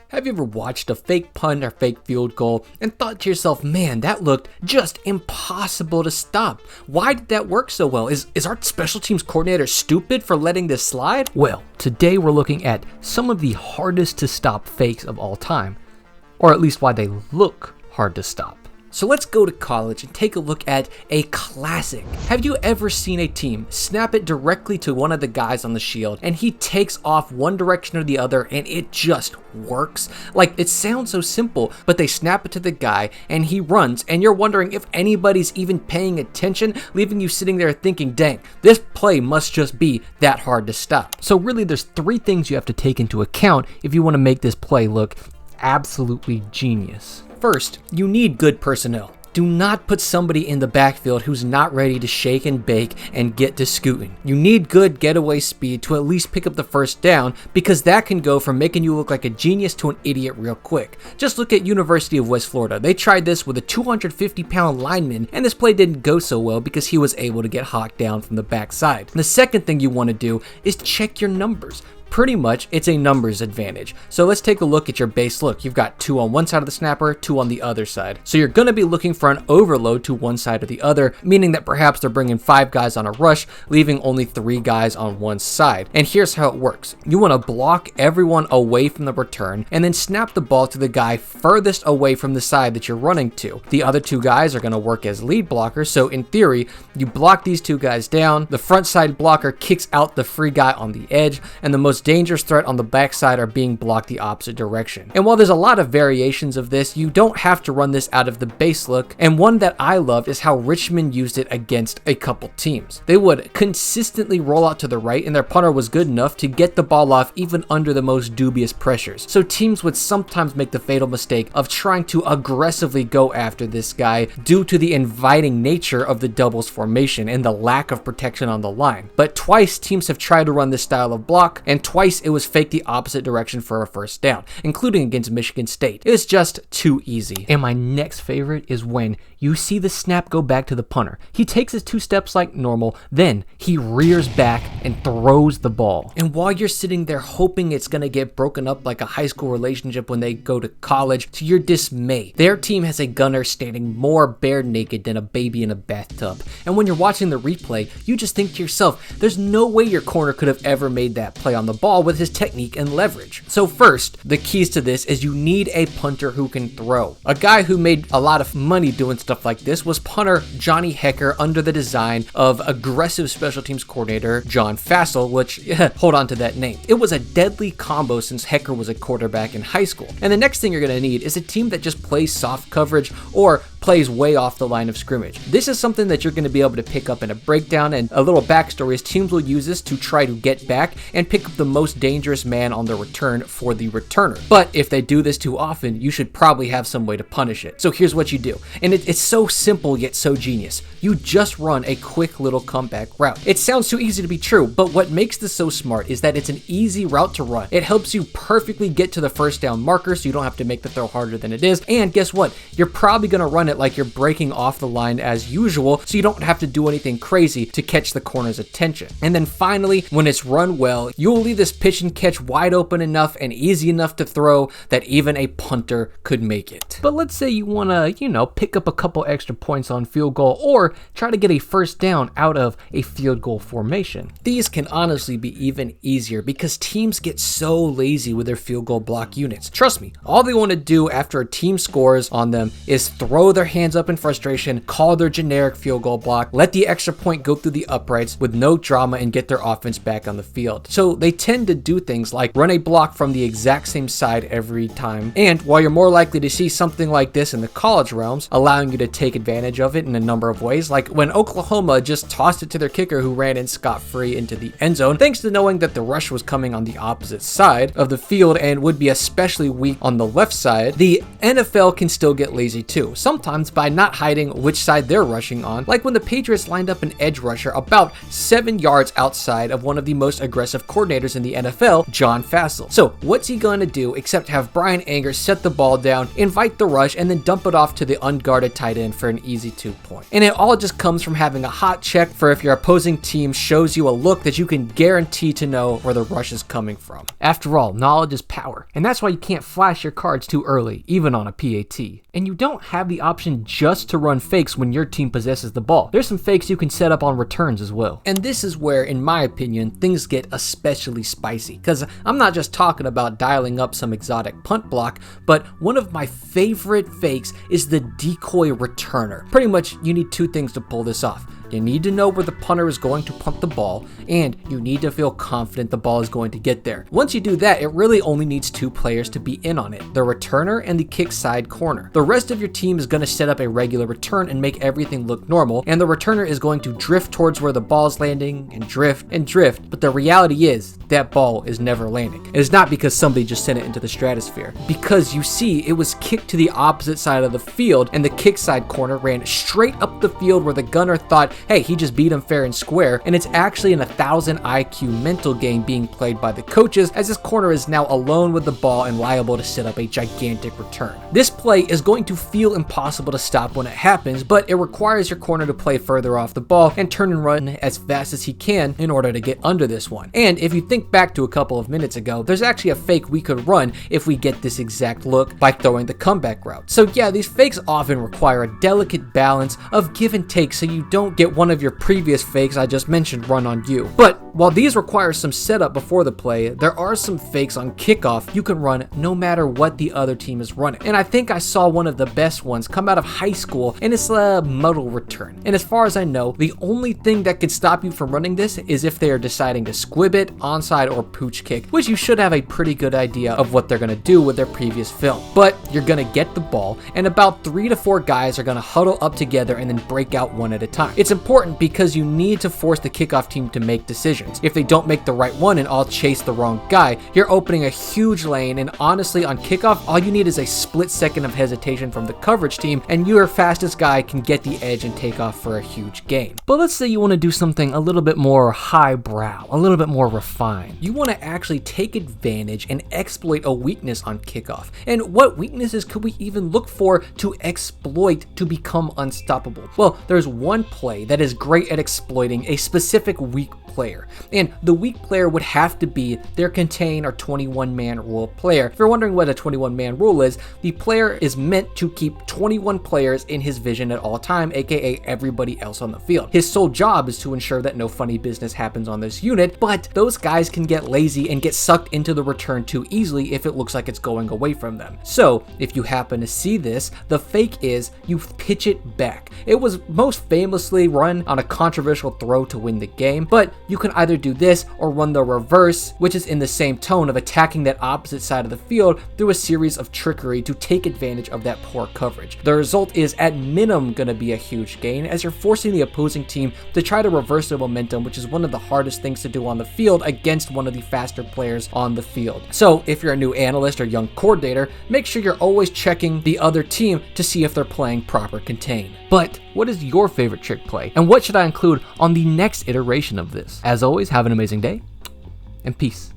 Have you ever watched a fake punt or fake field goal and thought to yourself, man, that looked just impossible to stop? Why did that work so well? Is our special teams coordinator stupid for letting this slide? Well, today we're looking at some of the hardest to stop fakes of all time, or at least why they look hard to stop. So let's go to college and take a look at a classic. Have you ever seen a team snap it directly to one of the guys on the shield and he takes off one direction or the other and it just works? Like, it sounds so simple, but they snap it to the guy and he runs and you're wondering if anybody's even paying attention, leaving you sitting there thinking, dang, this play must just be that hard to stop. So really there's three things you have to take into account if you want to make this play look absolutely genius. First, you need good personnel. Do not put somebody in the backfield who's not ready to shake and bake and get to scooting. You need good getaway speed to at least pick up the first down, because that can go from making you look like a genius to an idiot real quick. Just look at University of West Florida. They tried this with a 250-pound lineman, and this play didn't go so well because he was able to get hawked down from the backside. The second thing you want to do is check your numbers. Pretty much, it's a numbers advantage. So let's take a look at your base look. You've got 2 on one side of the snapper, 2 on the other side. So you're going to be looking for an overload to one side or the other, meaning that perhaps they're bringing 5 guys on a rush, leaving only 3 guys on one side. And here's how it works. You want to block everyone away from the return and then snap the ball to the guy furthest away from the side that you're running to. The other 2 guys are going to work as lead blockers. So in theory, you block these 2 guys down, the front side blocker kicks out the free guy on the edge, and the most dangerous threat on the backside are being blocked the opposite direction. And while there's a lot of variations of this, you don't have to run this out of the base look. And one that I loved is how Richmond used it against a couple teams. They would consistently roll out to the right, and their punter was good enough to get the ball off even under the most dubious pressures. So teams would sometimes make the fatal mistake of trying to aggressively go after this guy due to the inviting nature of the doubles formation and the lack of protection on the line. But twice teams have tried to run this style of block, and twice it was fake the opposite direction for a first down, including against Michigan State. It was just too easy. And my next favorite is when you see the snap go back to the punter. He takes his 2 steps like normal, then he rears back and throws the ball. And while you're sitting there hoping it's gonna get broken up like a high school relationship when they go to college, to your dismay, their team has a gunner standing more bare naked than a baby in a bathtub. And when you're watching the replay, you just think to yourself, there's no way your corner could have ever made that play on the ball with his technique and leverage. So first, the keys to this is you need a punter who can throw. A guy who made a lot of money doing stuff like this was punter Johnny Hecker under the design of aggressive special teams coordinator John Fassel, which, hold on to that name. It was a deadly combo since Hecker was a quarterback in high school. And the next thing you're going to need is a team that just plays soft coverage or plays way off the line of scrimmage. This is something that you're going to be able to pick up in a breakdown, and a little backstory is teams will use this to try to get back and pick up the most dangerous man on the return for the returner. But if they do this too often, you should probably have some way to punish it. So here's what you do, and it's so simple yet so genius. You just run a quick little comeback route. It sounds too easy to be true, but what makes this so smart is that it's an easy route to run. It helps you perfectly get to the first down marker so you don't have to make the throw harder than it is, and guess what? You're probably going to run it like you're breaking off the line as usual, so you don't have to do anything crazy to catch the corner's attention. And then finally, when it's run well, you'll leave this pitch and catch wide open enough and easy enough to throw that even a punter could make it. But let's say you want to, pick up a couple extra points on field goal or try to get a first down out of a field goal formation. These can honestly be even easier because teams get so lazy with their field goal block units. Trust me, all they want to do after a team scores on them is throw their hands up in frustration, call their generic field goal block, let the extra point go through the uprights with no drama, and get their offense back on the field. So they tend to do things like run a block from the exact same side every time. And while you're more likely to see something like this in the college realms, allowing you to take advantage of it in a number of ways, like when Oklahoma just tossed it to their kicker who ran in scot-free into the end zone, thanks to knowing that the rush was coming on the opposite side of the field and would be especially weak on the left side, the NFL can still get lazy too. Sometimes sometimes by not hiding which side they're rushing on, like when the Patriots lined up an edge rusher about 7 yards outside of one of the most aggressive coordinators in the NFL, John Fassel. So what's he going to do except have Brian Anger set the ball down, invite the rush, and then dump it off to the unguarded tight end for an easy 2-point. And it all just comes from having a hot check for if your opposing team shows you a look that you can guarantee to know where the rush is coming from. After all, knowledge is power, and that's why you can't flash your cards too early, even on a PAT. And you don't have the option just to run fakes when your team possesses the ball. There's some fakes you can set up on returns as well. And this is where, in my opinion, things get especially spicy, because I'm not just talking about dialing up some exotic punt block, but one of my favorite fakes is the decoy returner. Pretty much, you need 2 things to pull this off. You need to know where the punter is going to punt the ball, and you need to feel confident the ball is going to get there. Once you do that, it really only needs 2 players to be in on it, the returner and the kick side corner. The rest of your team is going to set up a regular return and make everything look normal, and the returner is going to drift towards where the ball is landing and drift, but the reality is that ball is never landing. It is not because somebody just sent it into the stratosphere, because you see it was kicked to the opposite side of the field, and the kick side corner ran straight up the field where the gunner thought, hey, he just beat him fair and square, and it's actually an 1,000 IQ mental game being played by the coaches, as this corner is now alone with the ball and liable to set up a gigantic return. This play is going to feel impossible to stop when it happens, but it requires your corner to play further off the ball and turn and run as fast as he can in order to get under this one. And if you think back to a couple of minutes ago, there's actually a fake we could run if we get this exact look by throwing the comeback route. So yeah, these fakes often require a delicate balance of give and take so you don't get one of your previous fakes I just mentioned run on you. But while these require some setup before the play, there are some fakes on kickoff you can run no matter what the other team is running. And I think I saw one of the best ones come out of high school, and it's a muddle return. And as far as I know, the only thing that can stop you from running this is if they are deciding to squib it, onside, or pooch kick, which you should have a pretty good idea of what they're going to do with their previous film. But you're going to get the ball, and about 3 to 4 guys are going to huddle up together and then break out one at a time. It's important because you need to force the kickoff team to make decisions. If they don't make the right one and all chase the wrong guy, you're opening a huge lane, and honestly on kickoff, all you need is a split second of hesitation from the coverage team, and your fastest guy can get the edge and take off for a huge gain. But let's say you want to do something a little bit more highbrow, a little bit more refined. You want to actually take advantage and exploit a weakness on kickoff. And what weaknesses could we even look for to exploit to become unstoppable? Well, there's one play that is great at exploiting a specific weak player, and the weak player would have to be their contain or 21-man rule player. If you're wondering what a 21-man rule is, the player is meant to keep 21 players in his vision at all time, aka everybody else on the field. His sole job is to ensure that no funny business happens on this unit, but those guys can get lazy and get sucked into the return too easily if it looks like it's going away from them. So if you happen to see this, the fake is you pitch it back. It was most famously run on a controversial throw to win the game, but you can either do this or run the reverse, which is in the same tone of attacking that opposite side of the field through a series of trickery to take advantage of that poor coverage. The result is at minimum going to be a huge gain, as you're forcing the opposing team to try to reverse their momentum, which is one of the hardest things to do on the field against one of the faster players on the field. So if you're a new analyst or young coordinator, make sure you're always checking the other team to see if they're playing proper contain. But what is your favorite trick play, and what should I include on the next iteration of this? As always, have an amazing day, and peace.